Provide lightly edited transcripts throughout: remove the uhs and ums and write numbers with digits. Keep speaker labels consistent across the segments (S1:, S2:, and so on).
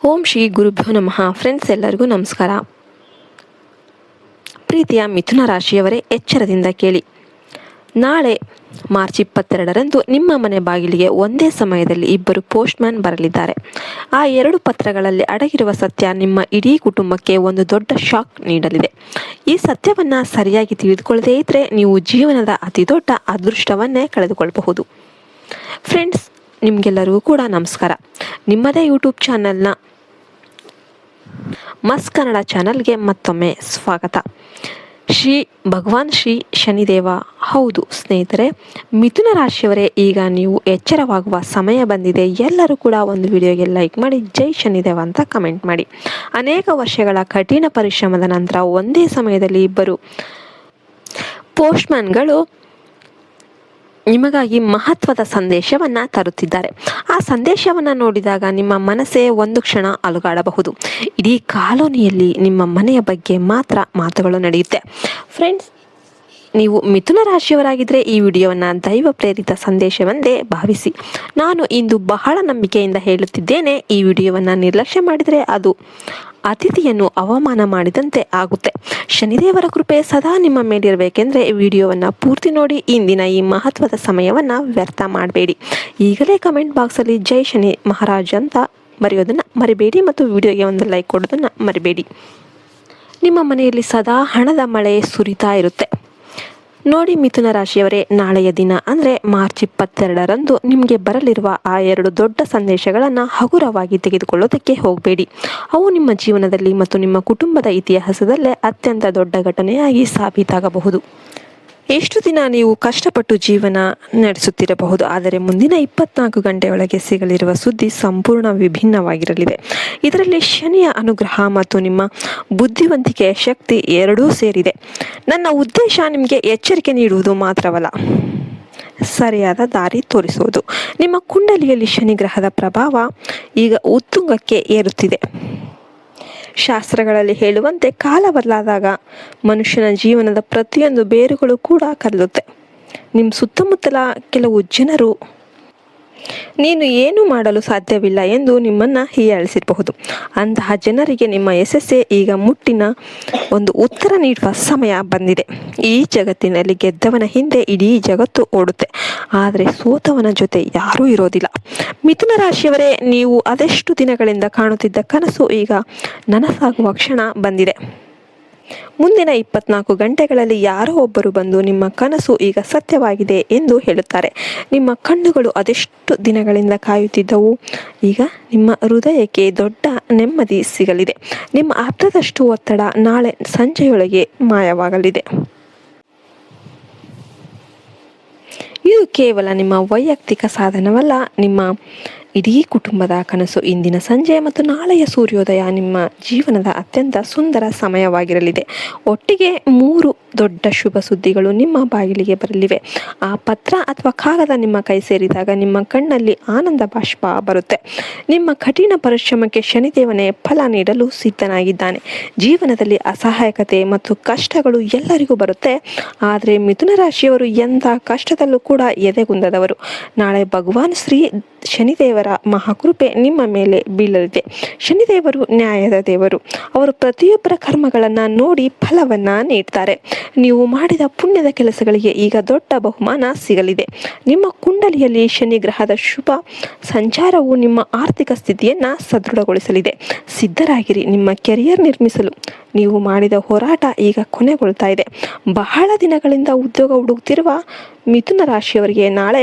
S1: ಓಂ ಶ್ರೀ ಗುರುಭ್ಯೋ ನಮಃ. ಫ್ರೆಂಡ್ಸ್, ಎಲ್ಲರಿಗೂ ನಮಸ್ಕಾರ. ಪ್ರೀತಿಯ ಮಿಥುನ ರಾಶಿಯವರೇ, ಎಚ್ಚರದಿಂದ ಕೇಳಿ. ನಾಳೆ ಮಾರ್ಚ್ 22ರಂದು ನಿಮ್ಮ ಮನೆ ಬಾಗಿಲಿಗೆ ಒಂದೇ ಸಮಯದಲ್ಲಿ ಇಬ್ಬರು ಪೋಸ್ಟ್ಮ್ಯಾನ್ ಬರಲಿದ್ದಾರೆ. ಆ 2 ಪತ್ರಗಳಲ್ಲಿ ಅಡಗಿರುವ ಸತ್ಯ ನಿಮ್ಮ ಇಡೀ ಕುಟುಂಬಕ್ಕೆ ಒಂದು ದೊಡ್ಡ ಶಾಕ್ ನೀಡಲಿದೆ. ಈ ಸತ್ಯವನ್ನು ಸರಿಯಾಗಿ ತಿಳಿದುಕೊಳ್ಳದೇ ಇದ್ದರೆ ನೀವು ಜೀವನದ ಅತಿ ದೊಡ್ಡ ಅದೃಷ್ಟವನ್ನೇ ಕಳೆದುಕೊಳ್ಳಬಹುದು. ಫ್ರೆಂಡ್ಸ್, ನಿಮಗೆಲ್ಲರಿಗೂ ಕೂಡ ನಮಸ್ಕಾರ. ನಿಮ್ಮದೇ ಯೂಟ್ಯೂಬ್ ಚಾನಲ್ನ ಮಸ್ ಕನ್ನಡ ಚಾನಲ್ಗೆ ಮತ್ತೊಮ್ಮೆ ಸ್ವಾಗತ. ಭಗವಾನ್ ಶ್ರೀ ಶನಿದೇವ. ಹೌದು ಸ್ನೇಹಿತರೆ, ಮಿಥುನ ರಾಶಿಯವರೇ, ಈಗ ನೀವು ಎಚ್ಚರವಾಗುವ ಸಮಯ ಬಂದಿದೆ. ಎಲ್ಲರೂ ಕೂಡ ಒಂದು ವಿಡಿಯೋಗೆ ಲೈಕ್ ಮಾಡಿ, ಜೈ ಶನಿದೇವ ಅಂತ ಕಮೆಂಟ್ ಮಾಡಿ. ಅನೇಕ ವರ್ಷಗಳ ಕಠಿಣ ಪರಿಶ್ರಮದ ನಂತರ ಒಂದೇ ಸಮಯದಲ್ಲಿ ಇಬ್ಬರು ಪೋಸ್ಟ್ಮ್ಯಾನ್ಗಳು ನಿಮಗಾಗಿ ಮಹತ್ವದ ಸಂದೇಶವನ್ನು ತರುತ್ತಿದ್ದಾರೆ. ಆ ಸಂದೇಶವನ್ನು ನೋಡಿದಾಗ ನಿಮ್ಮ ಮನಸ್ಸೇ ಒಂದು ಕ್ಷಣ ಅಲುಗಾಡಬಹುದು. ಇಡೀ ಕಾಲೋನಿಯಲ್ಲಿ ನಿಮ್ಮ ಮನೆಯ ಬಗ್ಗೆ ಮಾತ್ರ ಮಾತುಗಳು ನಡೆಯುತ್ತೆ. ಫ್ರೆಂಡ್ಸ್, ನೀವು ಮಿಥುನ ರಾಶಿಯವರಾಗಿದ್ದರೆ ಈ ವಿಡಿಯೋವನ್ನು ದೈವ ಪ್ರೇರಿತ ಸಂದೇಶವೆಂದೇ ಭಾವಿಸಿ. ನಾನು ಇಂದು ಬಹಳ ನಂಬಿಕೆಯಿಂದ ಹೇಳುತ್ತಿದ್ದೇನೆ, ಈ ವಿಡಿಯೋವನ್ನು ನಿರ್ಲಕ್ಷ್ಯ ಮಾಡಿದರೆ ಅದು ಅತಿಥಿಯನ್ನು ಅವಮಾನ ಮಾಡಿದಂತೆ ಆಗುತ್ತೆ. ಶನಿದೇವರ ಕೃಪೆ ಸದಾ ನಿಮ್ಮ ಮೇಲಿರಬೇಕೆಂದರೆ ಈ ವಿಡಿಯೋವನ್ನು ಪೂರ್ತಿ ನೋಡಿ. ಇಂದಿನ ಈ ಮಹತ್ವದ ಸಮಯವನ್ನು ವ್ಯರ್ಥ ಮಾಡಬೇಡಿ. ಈಗಲೇ ಕಮೆಂಟ್ ಬಾಕ್ಸಲ್ಲಿ ಜೈ ಶನಿ ಮಹಾರಾಜ್ ಅಂತ ಬರೆಯೋದನ್ನು ಮರಿಬೇಡಿ ಮತ್ತು ವಿಡಿಯೋಗೆ ಒಂದು ಲೈಕ್ ಕೊಡೋದನ್ನು ಮರಿಬೇಡಿ. ನಿಮ್ಮ ಮನೆಯಲ್ಲಿ ಸದಾ ಹಣದ ಮಳೆ ಸುರಿತಾ ಇರುತ್ತೆ. ನೋಡಿ ಮಿಥುನ ರಾಶಿಯವರೇ, ನಾಳೆಯ ದಿನ ಅಂದರೆ ಮಾರ್ಚ್ 22ರಂದು ನಿಮಗೆ ಬರಲಿರುವ ಆ 2 ದೊಡ್ಡ ಸಂದೇಶಗಳನ್ನು ಹಗುರವಾಗಿ ತೆಗೆದುಕೊಳ್ಳೋದಕ್ಕೆ ಹೋಗಬೇಡಿ. ಅವು ನಿಮ್ಮ ಜೀವನದಲ್ಲಿ ಮತ್ತು ನಿಮ್ಮ ಕುಟುಂಬದ ಇತಿಹಾಸದಲ್ಲೇ ಅತ್ಯಂತ ದೊಡ್ಡ ಘಟನೆಯಾಗಿ ಸಾಬೀತಾಗಬಹುದು. ಎಷ್ಟು ದಿನ ನೀವು ಕಷ್ಟಪಟ್ಟು ಜೀವನ ನಡೆಸುತ್ತಿರಬಹುದು, ಆದರೆ ಮುಂದಿನ 24 ಗಂಟೆಯೊಳಗೆ ಸಿಗಲಿರುವ ಸುದ್ದಿ ಸಂಪೂರ್ಣ ವಿಭಿನ್ನವಾಗಿರಲಿದೆ. ಇದರಲ್ಲಿ ಶನಿಯ ಅನುಗ್ರಹ ಮತ್ತು ನಿಮ್ಮ ಬುದ್ಧಿವಂತಿಕೆಯ ಶಕ್ತಿ ಎರಡೂ ಸೇರಿದೆ. ನನ್ನ ಉದ್ದೇಶ ನಿಮಗೆ ಎಚ್ಚರಿಕೆ ನೀಡುವುದು ಮಾತ್ರವಲ್ಲ, ಸರಿಯಾದ ದಾರಿ ತೋರಿಸುವುದು. ನಿಮ್ಮ ಕುಂಡಲಿಯಲ್ಲಿ ಶನಿ ಗ್ರಹದ ಪ್ರಭಾವ ಈಗ ಉತ್ತುಂಗಕ್ಕೆ ಏರುತ್ತಿದೆ. ಶಾಸ್ತ್ರಗಳಲ್ಲಿ ಹೇಳುವಂತೆ ಕಾಲ ಬದಲಾದಾಗ ಮನುಷ್ಯನ ಜೀವನದ ಪ್ರತಿಯೊಂದು ಬೇರುಗಳು ಕೂಡ ಕದಲುತ್ತೆ. ನಿಮ್ಮ ಸುತ್ತಮುತ್ತಲ ಕೆಲವು ಜನರು ನೀನು ಏನು ಮಾಡಲು ಸಾಧ್ಯವಿಲ್ಲ ಎಂದು ನಿಮ್ಮನ್ನು ಹೀಯಾಳಿಸಿರಬಹುದು. ಅಂತಹ ಜನರಿಗೆ ನಿಮ್ಮ ಯಶಸ್ಸೇ ಈಗ ಮುಟ್ಟಿನ ಒಂದು ಉತ್ತರ ನೀಡುವ ಸಮಯ ಬಂದಿದೆ. ಈ ಜಗತ್ತಿನಲ್ಲಿ ಗೆದ್ದವನ ಹಿಂದೆ ಇಡೀ ಜಗತ್ತು ಓಡುತ್ತೆ, ಆದರೆ ಸೋತವನ ಜೊತೆ ಯಾರೂ ಇರೋದಿಲ್ಲ. ಮಿಥುನ ರಾಶಿಯವರೇ, ನೀವು ಅದೆಷ್ಟು ದಿನಗಳಿಂದ ಕಾಣುತ್ತಿದ್ದ ಕನಸು ಈಗ ನನಸಾಗುವ ಕ್ಷಣ ಬಂದಿದೆ. ಮುಂದಿನ 24 ಗಂಟೆಗಳಲ್ಲಿ ಯಾರೋ ಒಬ್ಬರು ಬಂದು ನಿಮ್ಮ ಕನಸು ಈಗ ಸತ್ಯವಾಗಿದೆ ಎಂದು ಹೇಳುತ್ತಾರೆ. ನಿಮ್ಮ ಕಣ್ಣುಗಳು ಅದೆಷ್ಟು ದಿನಗಳಿಂದ ಕಾಯುತ್ತಿದ್ದವು, ಈಗ ನಿಮ್ಮ ಹೃದಯಕ್ಕೆ ದೊಡ್ಡ ನೆಮ್ಮದಿ ಸಿಗಲಿದೆ. ನಿಮ್ಮ ಅರ್ಧದಷ್ಟು ಒತ್ತಡ ನಾಳೆ ಸಂಜೆಯೊಳಗೆ ಮಾಯವಾಗಲಿದೆ. ಇದು ಕೇವಲ ನಿಮ್ಮ ವೈಯಕ್ತಿಕ ಸಾಧನವಲ್ಲ, ನಿಮ್ಮ ಇಡೀ ಕುಟುಂಬದ ಕನಸು. ಇಂದಿನ ಸಂಜೆ ಮತ್ತು ನಾಳೆಯ ಸೂರ್ಯೋದಯ ನಿಮ್ಮ ಜೀವನದ ಅತ್ಯಂತ ಸುಂದರ ಸಮಯವಾಗಿರಲಿದೆ. ಒಟ್ಟಿಗೆ 3 ದೊಡ್ಡ ಶುಭ ಸುದ್ದಿಗಳು ನಿಮ್ಮ ಬಾಗಿಲಿಗೆ ಬರಲಿವೆ. ಆ ಪತ್ರ ಅಥವಾ ಕಾಗದ ನಿಮ್ಮ ಕೈ ಸೇರಿದಾಗ ನಿಮ್ಮ ಕಣ್ಣಲ್ಲಿ ಆನಂದ ಬಾಷ್ಪ ಬರುತ್ತೆ. ನಿಮ್ಮ ಕಠಿಣ ಪರಿಶ್ರಮಕ್ಕೆ ಶನಿದೇವನೇ ಫಲ ನೀಡಲು ಸಿದ್ಧನಾಗಿದ್ದಾನೆ. ಜೀವನದಲ್ಲಿ ಅಸಹಾಯಕತೆ ಮತ್ತು ಕಷ್ಟಗಳು ಎಲ್ಲರಿಗೂ ಬರುತ್ತೆ, ಆದರೆ ಮಿಥುನ ರಾಶಿಯವರು ಎಂಥ ಕಷ್ಟದಲ್ಲೂ ಕೂಡ ಎದೆಗುಂದದವರು. ನಾಳೆ ಭಗವಾನ್ ಶ್ರೀ ಶನಿದೇವರ ಮಹಾಕೃಪೆ ನಿಮ್ಮ ಮೇಲೆ ಬೀಳಲಿದೆ. ಶನಿದೇವರು ನ್ಯಾಯದ ದೇವರು. ಅವರು ಪ್ರತಿಯೊಬ್ಬರ ಕರ್ಮಗಳನ್ನು ನೋಡಿ ಫಲವನ್ನು ನೀಡ್ತಾರೆ. ನೀವು ಮಾಡಿದ ಪುಣ್ಯದ ಕೆಲಸಗಳಿಗೆ ಈಗ ದೊಡ್ಡ ಬಹುಮಾನ ಸಿಗಲಿದೆ. ನಿಮ್ಮ ಕುಂಡಲಿಯಲ್ಲಿ ಶನಿ ಗ್ರಹದ ಶುಭ ಸಂಚಾರವು ನಿಮ್ಮ ಆರ್ಥಿಕ ಸ್ಥಿತಿಯನ್ನು ಸದೃಢಗೊಳಿಸಲಿದೆ. ಸಿದ್ಧರಾಗಿರಿ. ನಿಮ್ಮ ಕೆರಿಯರ್ ನಿರ್ಮಿಸಲು ನೀವು ಮಾಡಿದ ಹೋರಾಟ ಈಗ ಕೊನೆಗೊಳ್ತಾ ಇದೆ. ಬಹಳ ದಿನಗಳಿಂದ ಉದ್ಯೋಗ ಹುಡುಕ್ತಿರುವ ಮಿಥುನ ರಾಶಿಯವರಿಗೆ ನಾಳೆ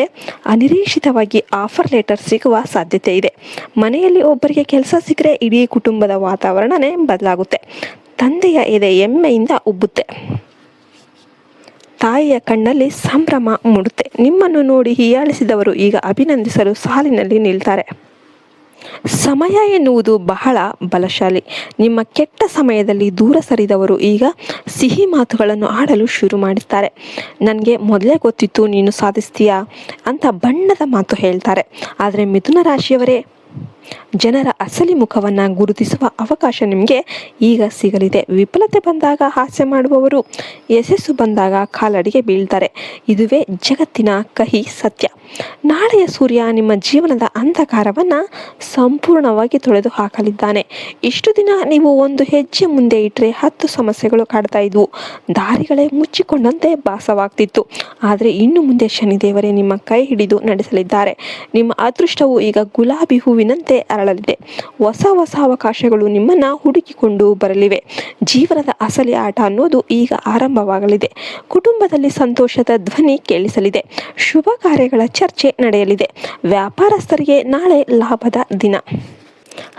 S1: ಅನಿರೀಕ್ಷಿತವಾಗಿ ಆಫರ್ ಲೆಟರ್ ಸಿಗುವ ಸಾಧ್ಯತೆ ಇದೆ. ಮನೆಯಲ್ಲಿ ಒಬ್ಬರಿಗೆ ಕೆಲಸ ಸಿಕ್ಕರೆ ಇಡೀ ಕುಟುಂಬದ ವಾತಾವರಣನೇ ಬದಲಾಗುತ್ತೆ. ತಂದೆಯ ಎದೆ ಹೆಮ್ಮೆಯಿಂದ ಉಬ್ಬುತ್ತೆ. ತಾಯಿಯ ಕಣ್ಣಲ್ಲಿ ಸಂಭ್ರಮ ಮೂಡುತ್ತೆ. ನಿಮ್ಮನ್ನು ನೋಡಿ ಹೀಯಾಳಿಸಿದವರು ಈಗ ಅಭಿನಂದಿಸಲು ಸಾಲಿನಲ್ಲಿ ನಿಲ್ತಾರೆ. ಸಮಯ ಎನ್ನುವುದು ಬಹಳ ಬಲಶಾಲಿ. ನಿಮ್ಮ ಕೆಟ್ಟ ಸಮಯದಲ್ಲಿ ದೂರ ಸರಿದವರು ಈಗ ಸಿಹಿ ಮಾತುಗಳನ್ನು ಆಡಲು ಶುರು ಮಾಡುತ್ತಾರೆ. ನನಗೆ ಮೊದಲೇ ಗೊತ್ತಿತ್ತು ನೀನು ಸಾಧಿಸ್ತೀಯಾ ಅಂತ ಬಣ್ಣದ ಮಾತು ಹೇಳ್ತಾರೆ. ಆದರೆ ಮಿಥುನ ರಾಶಿಯವರೇ, ಜನರ ಅಸಲಿ ಮುಖವನ್ನು ಗುರುತಿಸುವ ಅವಕಾಶ ನಿಮಗೆ ಈಗ ಸಿಗಲಿದೆ. ವಿಫಲತೆ ಬಂದಾಗ ಹಾಸ್ಯ ಮಾಡುವವರು ಯಶಸ್ಸು ಬಂದಾಗ ಕಾಲಡಿಗೆ ಬೀಳ್ತಾರೆ. ಇದುವೇ ಜಗತ್ತಿನ ಕಹಿ ಸತ್ಯ. ನಾಳೆಯ ಸೂರ್ಯ ನಿಮ್ಮ ಜೀವನದ ಅಂಧಕಾರವನ್ನು ಸಂಪೂರ್ಣವಾಗಿ ತೊಳೆದು ಹಾಕಲಿದ್ದಾನೆ. ಇಷ್ಟು ದಿನ ನೀವು ಒಂದು ಹೆಜ್ಜೆ ಮುಂದೆ ಇಟ್ಟರೆ 10 ಸಮಸ್ಯೆಗಳು ಕಾಡ್ತಾ ಇದ್ವು. ದಾರಿಗಳೇ ಮುಚ್ಚಿಕೊಂಡಂತೆ ಭಾಸವಾಗ್ತಿತ್ತು. ಆದರೆ ಇನ್ನು ಮುಂದೆ ಶನಿದೇವರೇ ನಿಮ್ಮ ಕೈ ಹಿಡಿದು ನಡೆಸಲಿದ್ದಾರೆ. ನಿಮ್ಮ ಅದೃಷ್ಟವು ಈಗ ಗುಲಾಬಿ ಹೂವಿನಂತೆ ಅರಳಲಿದೆ. ಹೊಸ ಅವಕಾಶಗಳು ನಿಮ್ಮನ್ನು ಹುಡುಕಿಕೊಂಡು ಬರಲಿವೆ. ಜೀವನದ ಅಸಲಿ ಆಟ ಅನ್ನೋದು ಈಗ ಆರಂಭವಾಗಲಿದೆ. ಕುಟುಂಬದಲ್ಲಿ ಸಂತೋಷದ ಧ್ವನಿ ಕೇಳಿಸಲಿದೆ. ಶುಭ ಕಾರ್ಯಗಳ ಚರ್ಚೆ ನಡೆಯಲಿದೆ. ವ್ಯಾಪಾರಸ್ಥರಿಗೆ ನಾಳೆ ಲಾಭದ ದಿನ.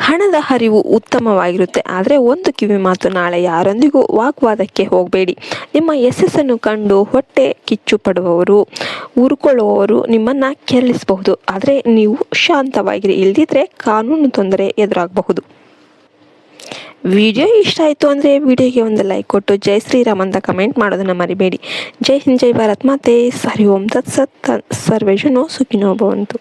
S1: ಹಣದ ಹರಿವು ಉತ್ತಮವಾಗಿರುತ್ತೆ. ಆದರೆ ಒಂದು ಕಿವಿ ಮಾತು, ನಾಳೆ ಯಾರೊಂದಿಗೂ ವಾಗ್ವಾದಕ್ಕೆ ಹೋಗಬೇಡಿ. ನಿಮ್ಮ ಯಶಸ್ಸನ್ನು ಕಂಡು ಹೊಟ್ಟೆ ಕಿಚ್ಚು ಪಡುವವರು, ಉರ್ಕೊಳ್ಳುವವರು ನಿಮ್ಮನ್ನು ಕೆರಳಿಸಬಹುದು. ಆದರೆ ನೀವು ಶಾಂತವಾಗಿರಿ, ಇಲ್ಲದಿದ್ದರೆ ಕಾನೂನು ತೊಂದರೆ ಎದುರಾಗಬಹುದು. ವಿಡಿಯೋ ಇಷ್ಟ ಆಯಿತು ಅಂದರೆ ವಿಡಿಯೋಗೆ ಒಂದು ಲೈಕ್ ಕೊಟ್ಟು ಜೈ ಶ್ರೀರಾಮ್ ಅಂತ ಕಮೆಂಟ್ ಮಾಡೋದನ್ನು ಮರಿಬೇಡಿ. ಜೈ ಹಿಂದ್, ಜೈ ಭಾರತ್ ಮಾತೆ. ಹರಿ ಓಂ ತತ್ಸತ್. ಸರ್ವೇ ಜನೋ ಸುಖಿನೋ ಭವಂತು.